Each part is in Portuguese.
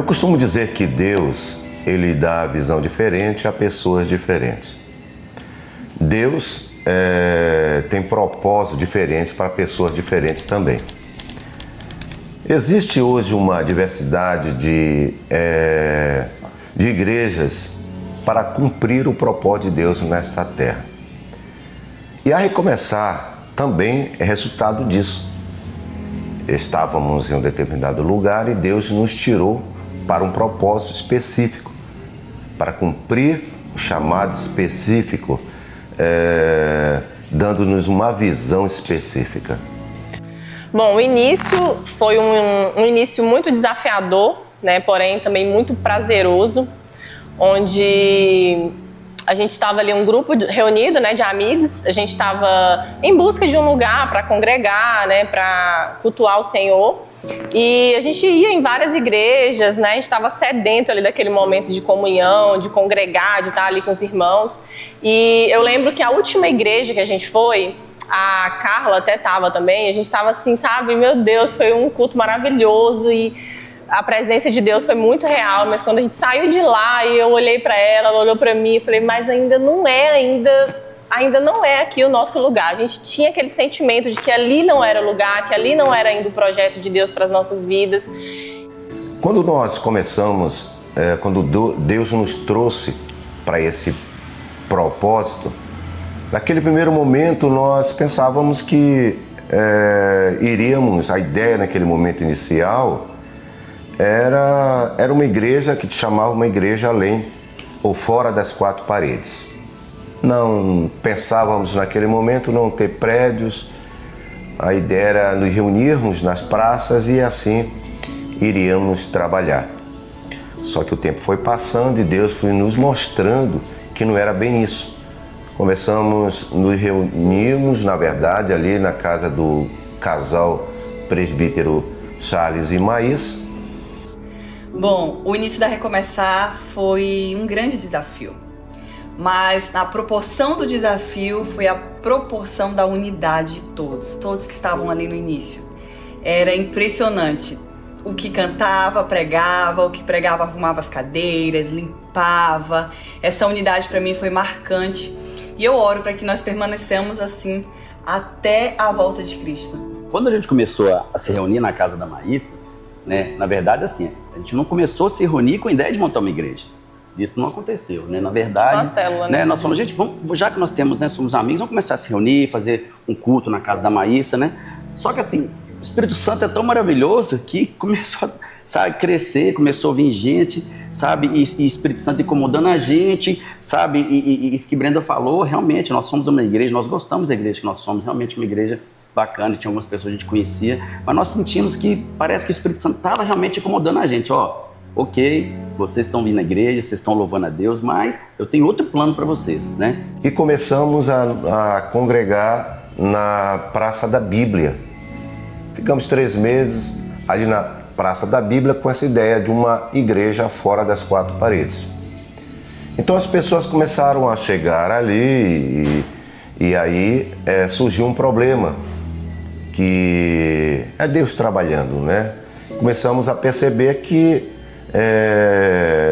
costumo dizer que Deus, ele dá visão diferente a pessoas diferentes. Deus tem propósito diferente para pessoas diferentes também. Existe hoje uma diversidade de igrejas para cumprir o propósito de Deus nesta terra. E a Recomeçar também é resultado disso. Estávamos em um determinado lugar e Deus nos tirou para um propósito específico, para cumprir o chamado específico, dando-nos uma visão específica. Bom, o início foi um início muito desafiador, né? Porém também muito prazeroso, onde a gente estava ali um grupo reunido, né, de amigos. A gente estava em busca de um lugar para congregar, né, para cultuar o Senhor. E a gente ia em várias igrejas, né? A gente estava sedento ali daquele momento de comunhão, de congregar, de estar ali com os irmãos. E eu lembro que a última igreja que a gente foi, a Carla até estava também, a gente estava assim, sabe, meu Deus, foi um culto maravilhoso e a presença de Deus foi muito real, mas quando a gente saiu de lá e eu olhei para ela, ela olhou para mim e falei, mas ainda não é aqui o nosso lugar. A gente tinha aquele sentimento de que ali não era o lugar, que ali não era ainda o projeto de Deus para as nossas vidas. Quando nós começamos, quando Deus nos trouxe para esse propósito, naquele primeiro momento nós pensávamos que iríamos, a ideia naquele momento inicial era uma igreja que te chamava uma igreja além ou fora das quatro paredes. Não pensávamos naquele momento não ter prédios, a ideia era nos reunirmos nas praças e assim iríamos trabalhar. Só que o tempo foi passando e Deus foi nos mostrando que não era bem isso. Começamos a nos reunirmos, na verdade, ali na casa do casal presbítero Charles e Maísa. Bom, o início da Recomeçar foi um grande desafio, mas a proporção do desafio foi a proporção da unidade de todos que estavam ali no início. Era impressionante. O que cantava, pregava, o que pregava arrumava as cadeiras, limpava. Essa unidade para mim foi marcante e eu oro para que nós permaneçamos assim até a volta de Cristo. Quando a gente começou a se reunir na casa da Maísa, né, na verdade, assim, a gente não começou a se reunir com a ideia de montar uma igreja. Isso não aconteceu, né? Na verdade, célula, né, nós falamos, gente, vamos, já que nós temos, né, somos amigos, vamos começar a se reunir, fazer um culto na casa da Maísa, né? Só que assim, o Espírito Santo é tão maravilhoso que começou a crescer, começou a vir gente, sabe? E Espírito Santo incomodando a gente, sabe? E isso que Brenda falou, realmente, nós somos uma igreja, nós gostamos da igreja que nós somos, realmente uma igreja bacana, tinha algumas pessoas que a gente conhecia, mas nós sentimos que parece que o Espírito Santo estava realmente incomodando a gente, ok, vocês estão vindo na igreja, vocês estão louvando a Deus, mas eu tenho outro plano para vocês, né? E começamos a congregar na Praça da Bíblia. Ficamos 3 meses ali na Praça da Bíblia com essa ideia de uma igreja fora das quatro paredes. Então as pessoas começaram a chegar ali e aí surgiu um problema, que é Deus trabalhando, né? Começamos a perceber que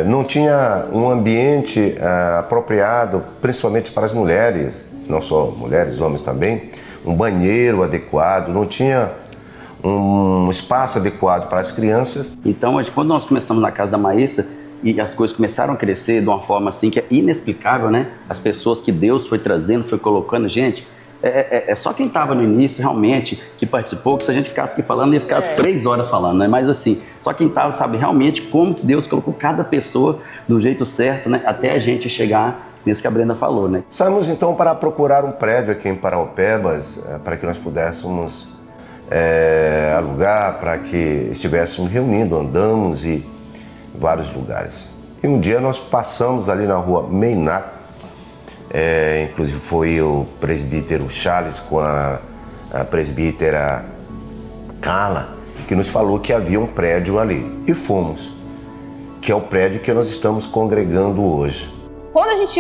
não tinha um ambiente apropriado, principalmente para as mulheres, não só mulheres, homens também, um banheiro adequado, não tinha um espaço adequado para as crianças. Então, quando nós começamos na casa da Maísa e as coisas começaram a crescer de uma forma assim que é inexplicável, né? As pessoas que Deus foi trazendo, foi colocando, gente, só quem estava no início realmente, que participou, que se a gente ficasse aqui falando, ia ficar 3 horas falando, né? Mas assim, só quem estava sabe realmente como que Deus colocou cada pessoa do jeito certo, né? Até a gente chegar nisso que a Brenda falou, né? Saímos então para procurar um prédio aqui em Paraupebas, para que nós pudéssemos alugar, para que estivéssemos reunindo, andamos em vários lugares. E um dia nós passamos ali na rua Meiná, inclusive foi o presbítero Charles com a presbítera Carla, que nos falou que havia um prédio ali. E fomos, que é o prédio que nós estamos congregando hoje.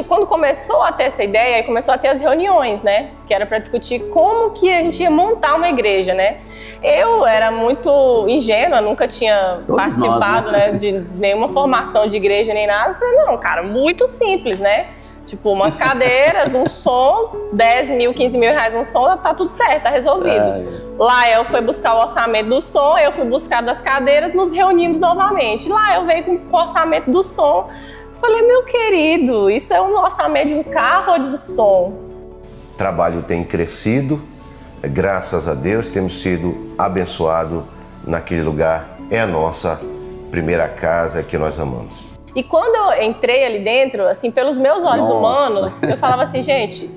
quando começou a ter essa ideia, aí começou a ter as reuniões, né? Que era para discutir como que a gente ia montar uma igreja, né? Eu era muito ingênua, nunca tinha participado, né, de nenhuma formação de igreja nem nada. Eu falei, não, cara, muito simples, né? Tipo, umas cadeiras, um som, 10 mil, 15 mil reais um som, tá tudo certo, tá resolvido. Lá eu fui buscar o orçamento do som, eu fui buscar das cadeiras, nos reunimos novamente. Lá eu veio com o orçamento do som. Falei, meu querido, isso é um orçamento de um carro ou de um som? O trabalho tem crescido, graças a Deus, temos sido abençoados naquele lugar. É a nossa primeira casa que nós amamos. E quando eu entrei ali dentro, assim, pelos meus olhos humanos, eu falava assim, gente,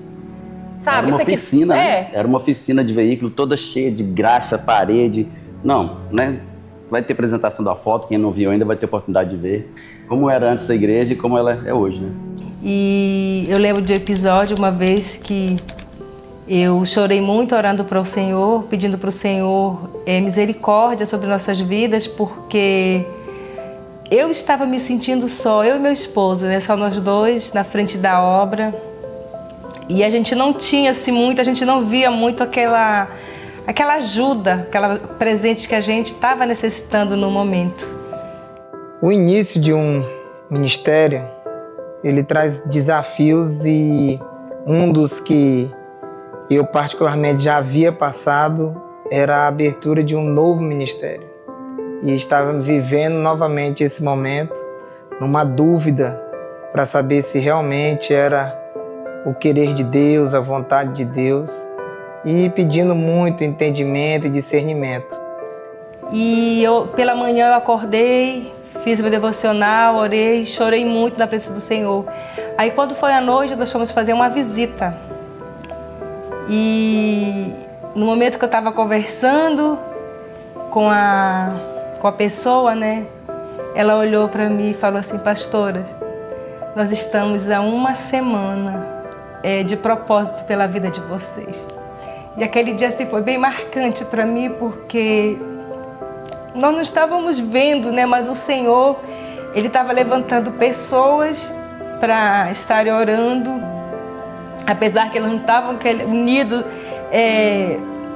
sabe, era uma isso aqui oficina, né? Era uma oficina de veículo toda cheia de graxa, parede. Não, né? Vai ter apresentação da foto, quem não viu ainda vai ter oportunidade de ver como era antes da igreja e como ela é hoje, né? E eu lembro de um episódio uma vez que eu chorei muito orando para o Senhor, pedindo para o Senhor misericórdia sobre nossas vidas, porque eu estava me sentindo só, eu e meu esposo, né? Só nós dois na frente da obra. E a gente não tinha assim muito, a gente não via muito aquela ajuda, aquela presente que a gente estava necessitando no momento. O início de um ministério, ele traz desafios e um dos que eu particularmente já havia passado era a abertura de um novo ministério. E estava vivendo novamente esse momento, numa dúvida para saber se realmente era o querer de Deus, a vontade de Deus, e pedindo muito entendimento e discernimento. E pela manhã eu acordei, fiz meu devocional, orei, chorei muito na presença do Senhor. Aí quando foi à noite, nós fomos fazer uma visita. E no momento que eu estava conversando com a pessoa, né? Ela olhou para mim e falou assim, pastora, nós estamos há uma semana de propósito pela vida de vocês. E aquele dia assim, foi bem marcante para mim, porque nós não estávamos vendo, né? Mas o Senhor, Ele estava levantando pessoas para estarem orando, apesar que eles não estavam unidos,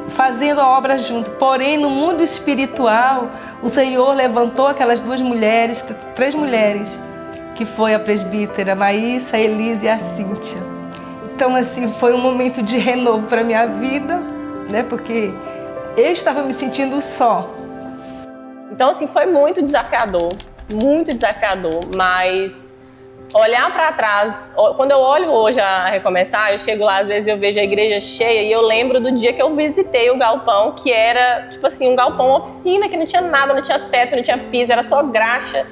fazendo a obra junto. Porém, no mundo espiritual, o Senhor levantou aquelas três mulheres, que foi a presbítera Maísa, a Elise e a Cíntia. Então, assim, foi um momento de renovo para a minha vida, né? Porque eu estava me sentindo só. Então, assim, foi muito desafiador, mas olhar para trás, quando eu olho hoje a Recomeçar, eu chego lá, às vezes eu vejo a igreja cheia e eu lembro do dia que eu visitei o galpão, que era, tipo assim, um galpão oficina, que não tinha nada, não tinha teto, não tinha piso, era só graxa.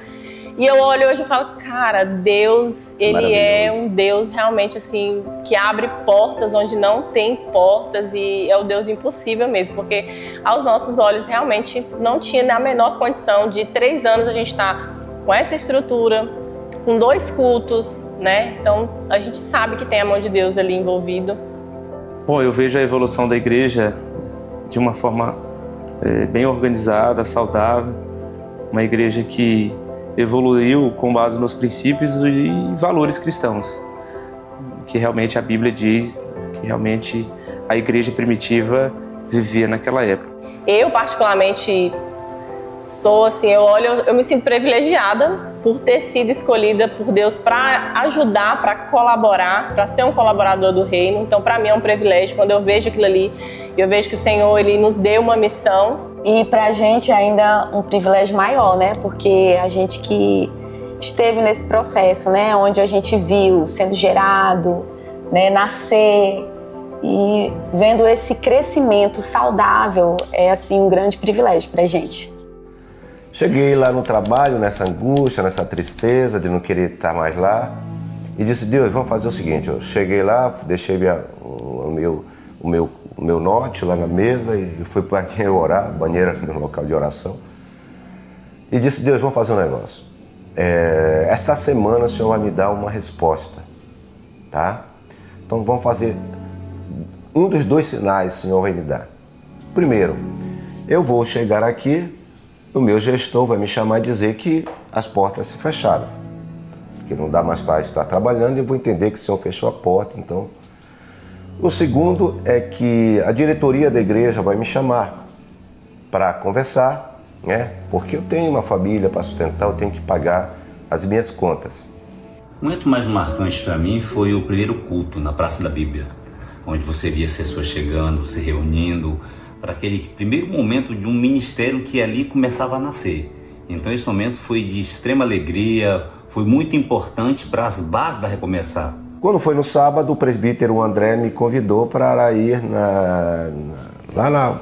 E eu olho hoje e falo, cara, Deus, Ele é um Deus realmente assim, que abre portas onde não tem portas e é o Deus impossível mesmo, porque aos nossos olhos realmente não tinha a menor condição de 3 anos a gente estar com essa estrutura, com 2 cultos, né? Então a gente sabe que tem a mão de Deus ali envolvido. Bom, eu vejo a evolução da igreja de uma forma bem organizada, saudável, uma igreja que evoluiu com base nos princípios e valores cristãos, que realmente a Bíblia diz que realmente a igreja primitiva vivia naquela época. Eu particularmente sou assim, eu me sinto privilegiada por ter sido escolhida por Deus para ajudar, para colaborar, para ser um colaborador do reino. Então, para mim é um privilégio quando eu vejo aquilo ali, eu vejo que o Senhor ele nos deu uma missão. E para a gente ainda um privilégio maior, né? Porque a gente que esteve nesse processo, né? Onde a gente viu sendo gerado, né? Nascer e vendo esse crescimento saudável é assim um grande privilégio para a gente. Cheguei lá no trabalho, nessa angústia, nessa tristeza de não querer estar mais lá e disse, Deus, vamos fazer o seguinte, eu cheguei lá, deixei o meu note lá na mesa e fui para banheiro orar, banheiro no local de oração. E disse, Deus, vamos fazer um negócio. Esta semana o Senhor vai me dar uma resposta, tá? Então vamos fazer um dos 2 sinais que o Senhor vai me dar. Primeiro, eu vou chegar aqui, o meu gestor vai me chamar e dizer que as portas se fecharam. porque não dá mais para estar trabalhando, e vou entender que o Senhor fechou a porta. Então, o segundo é que a diretoria da igreja vai me chamar para conversar, né? Porque eu tenho uma família para sustentar, eu tenho que pagar as minhas contas. O momento mais marcante para mim foi o primeiro culto na Praça da Bíblia, onde você via as pessoas chegando, se reunindo, para aquele primeiro momento de um ministério que ali começava a nascer. Então esse momento foi de extrema alegria, foi muito importante para as bases da Recomeçar. Quando foi no sábado, o presbítero André me convidou para ir lá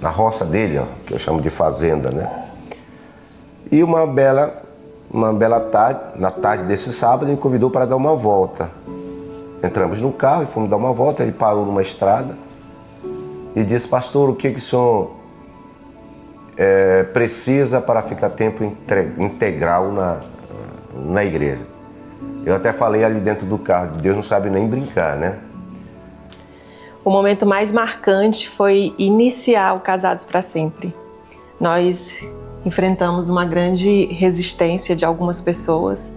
na roça dele, ó, que eu chamo de fazenda, né? E uma bela tarde, na tarde desse sábado, ele me convidou para dar uma volta. Entramos no carro e fomos dar uma volta, ele parou numa estrada e disse: pastor, o que o senhor precisa para ficar tempo integral na igreja? Eu até falei ali dentro do carro, Deus não sabe nem brincar, né? O momento mais marcante foi iniciar o Casados para Sempre. Nós enfrentamos uma grande resistência de algumas pessoas,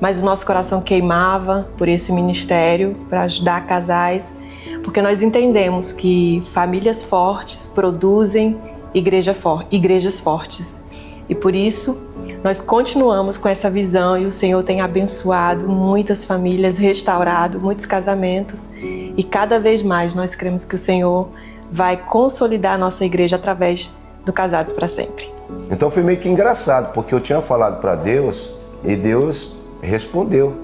mas o nosso coração queimava por esse ministério para ajudar casais, porque nós entendemos que famílias fortes produzem igrejas fortes. E por isso, nós continuamos com essa visão e o Senhor tem abençoado muitas famílias, restaurado muitos casamentos e cada vez mais nós cremos que o Senhor vai consolidar a nossa igreja através do Casados para Sempre. Então foi meio que engraçado, porque eu tinha falado para Deus e Deus respondeu.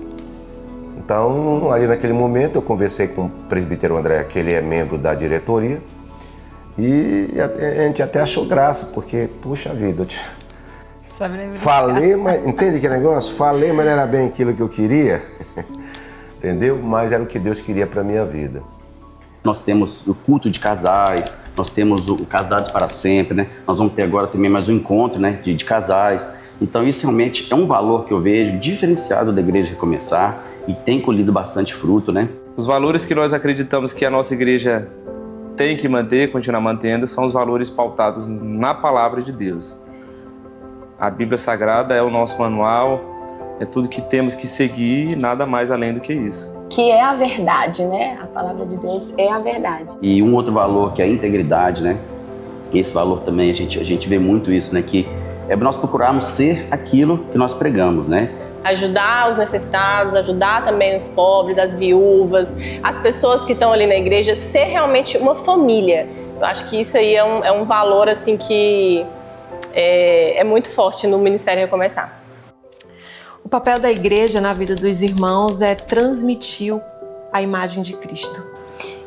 Então, ali naquele momento, eu conversei com o presbítero André, que ele é membro da diretoria, e a gente até achou graça, porque, puxa vida, falei, mas entende que negócio? Falei, mas não era bem aquilo que eu queria, entendeu? Mas era o que Deus queria para minha vida. Nós temos o culto de casais, nós temos o Casados para Sempre, né? Nós vamos ter agora também mais um encontro, né, de casais. Então isso realmente é um valor que eu vejo diferenciado da Igreja Recomeçar e tem colhido bastante fruto, né? Os valores que nós acreditamos que a nossa igreja tem que manter, continuar mantendo, são os valores pautados na palavra de Deus. A Bíblia Sagrada é o nosso manual, é tudo que temos que seguir, nada mais além do que isso. Que é a verdade, né? A palavra de Deus é a verdade. E um outro valor que é a integridade, né? Esse valor também, a gente vê muito isso, né? Que é nós procurarmos ser aquilo que nós pregamos, né? Ajudar os necessitados, ajudar também os pobres, as viúvas, as pessoas que estão ali na igreja, ser realmente uma família. Eu acho que isso aí é um valor assim que é muito forte no Ministério Recomeçar. O papel da igreja na vida dos irmãos é transmitir a imagem de Cristo.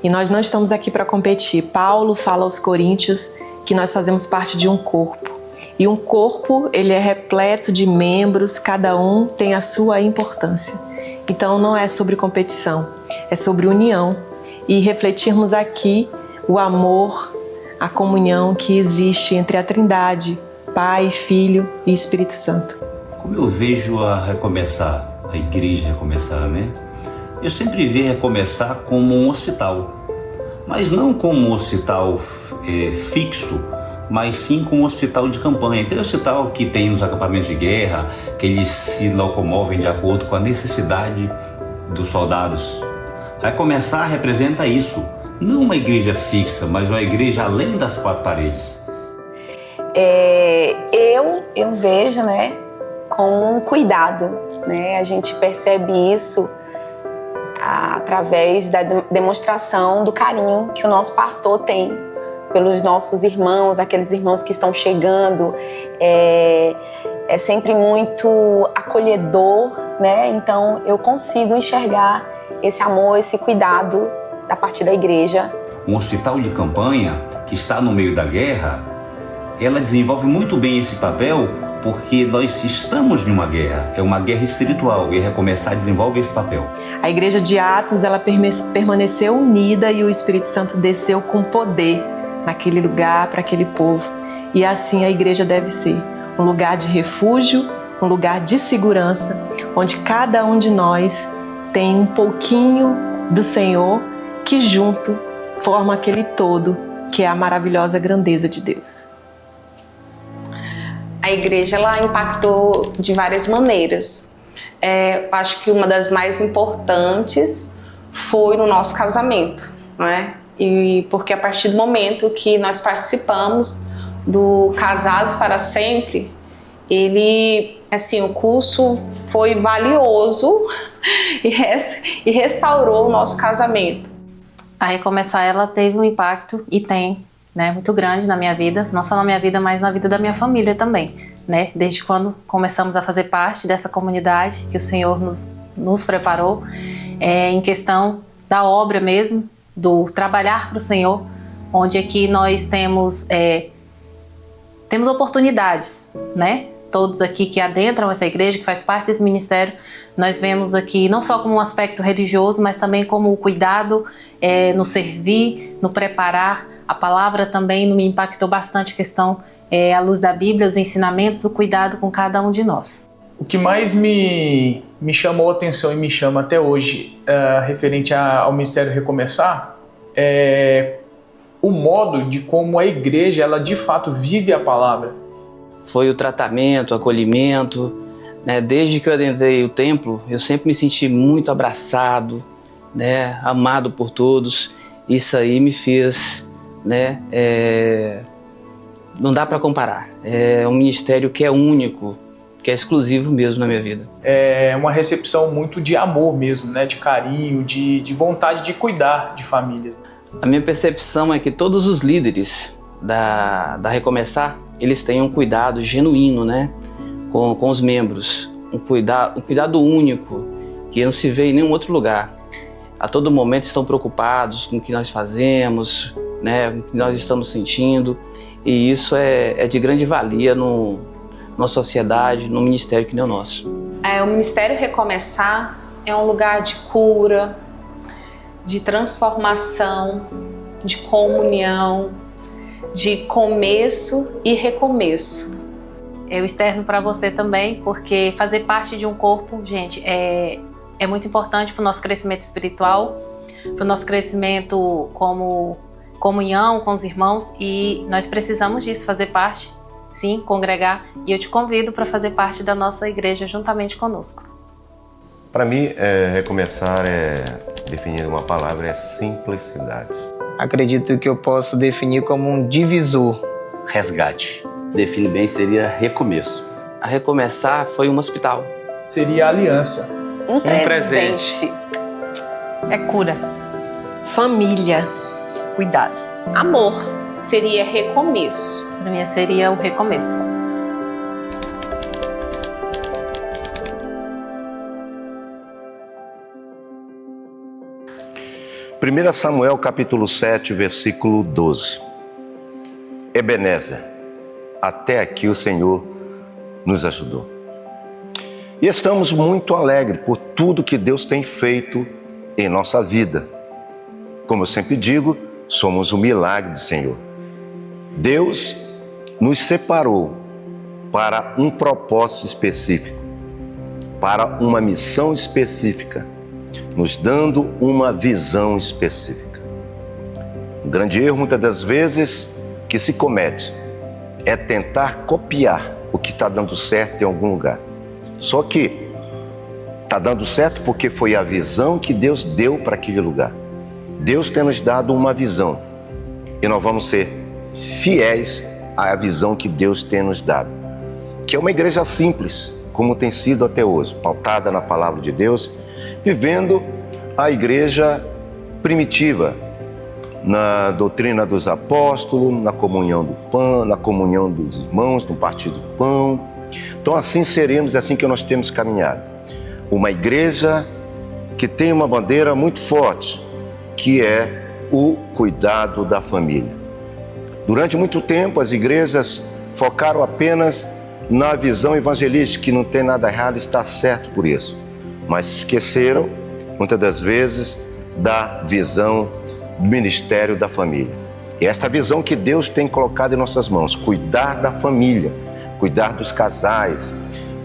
E nós não estamos aqui para competir. Paulo fala aos Coríntios que nós fazemos parte de um corpo. E um corpo, ele é repleto de membros, cada um tem a sua importância. Então não é sobre competição, é sobre união. E refletirmos aqui o amor, a comunhão que existe entre a Trindade, Pai, Filho e Espírito Santo. Como eu vejo a Recomeçar, a igreja Recomeçar, né? Eu sempre vi Recomeçar como um hospital, mas não como um hospital fixo, mas sim como um hospital de campanha. Aquele hospital que tem nos acampamentos de guerra, que eles se locomovem de acordo com a necessidade dos soldados. Recomeçar representa isso, não uma igreja fixa, mas uma igreja além das quatro paredes. Eu vejo, né, como um cuidado, né? A gente percebe isso através da demonstração do carinho que o nosso pastor tem pelos nossos irmãos, aqueles irmãos que estão chegando. É sempre muito acolhedor, né? Então eu consigo enxergar esse amor, esse cuidado da parte da igreja. Um hospital de campanha que está no meio da guerra, ela desenvolve muito bem esse papel porque nós estamos numa guerra, é uma guerra espiritual, e Recomeçar desenvolve esse papel. A igreja de Atos, ela permaneceu unida e o Espírito Santo desceu com poder naquele lugar, para aquele povo. E assim a igreja deve ser, um lugar de refúgio, um lugar de segurança, onde cada um de nós tem um pouquinho do Senhor que junto forma aquele todo, que é a maravilhosa grandeza de Deus. A igreja ela impactou de várias maneiras. acho que uma das mais importantes foi no nosso casamento, não é? E porque a partir do momento que nós participamos do Casados para Sempre, o curso foi valioso e restaurou o nosso casamento. A Recomeçar, ela teve um impacto e tem, né, muito grande na minha vida, não só na minha vida, mas na vida da minha família também, né? Desde quando começamos a fazer parte dessa comunidade que o Senhor nos preparou, em questão da obra mesmo, do trabalhar para o Senhor, onde aqui nós temos oportunidades, né? Todos aqui que adentram essa igreja, que faz parte desse ministério, nós vemos aqui não só como um aspecto religioso, mas também como o cuidado no servir, no preparar. A palavra também me impactou bastante a questão, à luz da Bíblia, os ensinamentos, o cuidado com cada um de nós. O que mais me chamou a atenção e me chama até hoje, referente ao Ministério Recomeçar, é o modo de como a igreja, ela de fato vive a palavra. Foi o tratamento, o acolhimento, né? Desde que eu adentrei o templo, eu sempre me senti muito abraçado, né? Amado por todos. Isso aí me fez, né? Não dá para comparar. É um ministério que é único, que é exclusivo mesmo na minha vida. É uma recepção muito de amor mesmo, né? De carinho, de vontade de cuidar de famílias. A minha percepção é que todos os líderes da Recomeçar, eles têm um cuidado genuíno, né? Com os membros. Um cuidado único, que não se vê em nenhum outro lugar. A todo momento estão preocupados com o que nós fazemos, né? Com o que nós estamos sentindo. E isso é de grande valia numa sociedade, num ministério que nem o nosso. O Ministério Recomeçar é um lugar de cura, de transformação, de comunhão, de começo e recomeço. Eu externo para você também, porque fazer parte de um corpo, gente, é muito importante para o nosso crescimento espiritual, para o nosso crescimento como comunhão com os irmãos, e nós precisamos disso, fazer parte, sim, congregar, e eu te convido para fazer parte da nossa igreja juntamente conosco. Para mim, recomeçar definir uma palavra, é simplicidade. Acredito que eu posso definir como um divisor. Resgate. Define bem, seria recomeço. A Recomeçar foi um hospital. Seria aliança. Um presente. É cura. Família. Cuidado. Amor. Seria recomeço. Para mim seria o recomeço. Primeira Samuel capítulo 7, versículo 12. Ebenezer, até aqui o Senhor nos ajudou. E estamos muito alegres por tudo que Deus tem feito em nossa vida. Como eu sempre digo, somos um milagre do Senhor. Deus nos separou para um propósito específico, para uma missão específica, nos dando uma visão específica. Um grande erro, muitas das vezes, que se comete é tentar copiar o que está dando certo em algum lugar. Só que está dando certo porque foi a visão que Deus deu para aquele lugar. Deus tem nos dado uma visão e nós vamos ser fiéis à visão que Deus tem nos dado, que é uma igreja simples, como tem sido até hoje, pautada na palavra de Deus, vivendo a igreja primitiva, na doutrina dos apóstolos, na comunhão do pão, na comunhão dos irmãos, no partir do pão. Então assim seremos, é assim que nós temos caminhado. Uma igreja que tem uma bandeira muito forte, que é o cuidado da família. Durante muito tempo as igrejas focaram apenas na visão evangelística, que não tem nada errado, está certo por isso. Mas esqueceram, muitas das vezes, da visão do ministério da família. E esta visão que Deus tem colocado em nossas mãos, cuidar da família, cuidar dos casais,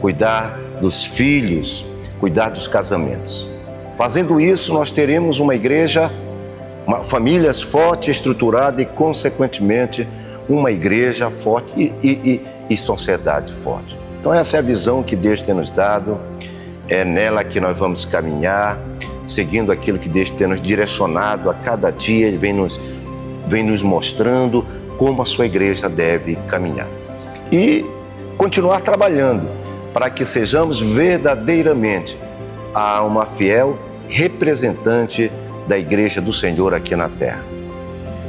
cuidar dos filhos, cuidar dos casamentos. Fazendo isso, nós teremos uma igreja, famílias forte, estruturada e, consequentemente, uma igreja forte e sociedade forte. Então essa é a visão que Deus tem nos dado. É nela que nós vamos caminhar, seguindo aquilo que Deus tem nos direcionado a cada dia. Ele vem nos mostrando como a sua igreja deve caminhar. E continuar trabalhando para que sejamos verdadeiramente uma fiel representante da igreja do Senhor aqui na terra.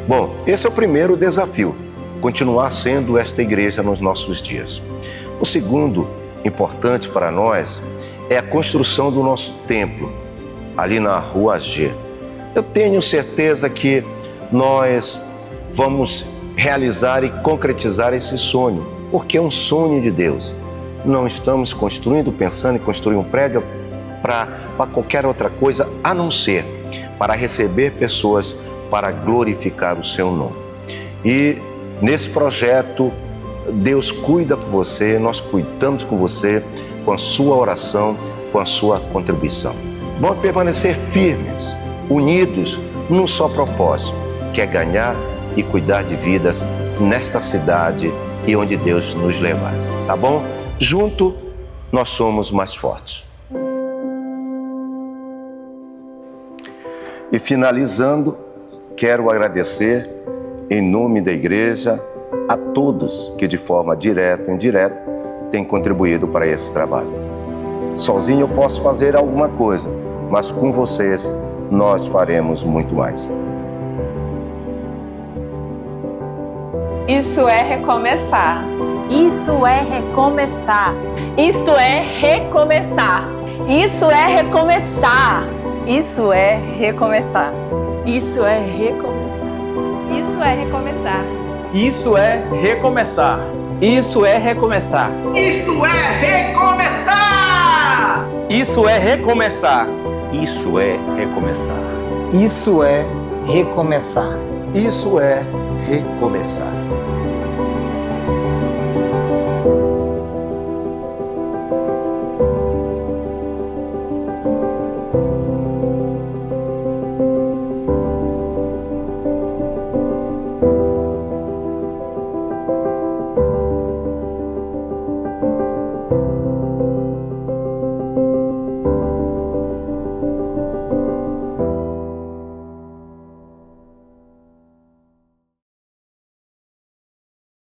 Bom, esse é o primeiro desafio, continuar sendo esta igreja nos nossos dias. O segundo, importante para nós, é a construção do nosso templo, ali na Rua G. Eu tenho certeza que nós vamos realizar e concretizar esse sonho, porque é um sonho de Deus. Não estamos construindo, pensando em construir um prédio para qualquer outra coisa, a não ser para receber pessoas para glorificar o seu nome. E nesse projeto, Deus cuida com você, nós cuidamos com você, com a sua oração, com a sua contribuição. Vamos permanecer firmes, unidos num só propósito, que é ganhar e cuidar de vidas nesta cidade e onde Deus nos levar, tá bom? Junto, nós somos mais fortes. E finalizando, quero agradecer, em nome da igreja, a todos que de forma direta ou indireta têm contribuído para esse trabalho. Sozinho eu posso fazer alguma coisa, mas com vocês nós faremos muito mais. Isso é recomeçar. Isso é recomeçar. Isto é recomeçar. Isso é recomeçar. Isso é recomeçar. Isso é recomeçar. Isso é recomeçar. Isso é recomeçar. Isso é recomeçar. Isto é recomeçar! Isso é recomeçar. Isso é recomeçar. Isso é recomeçar. Isso é recomeçar.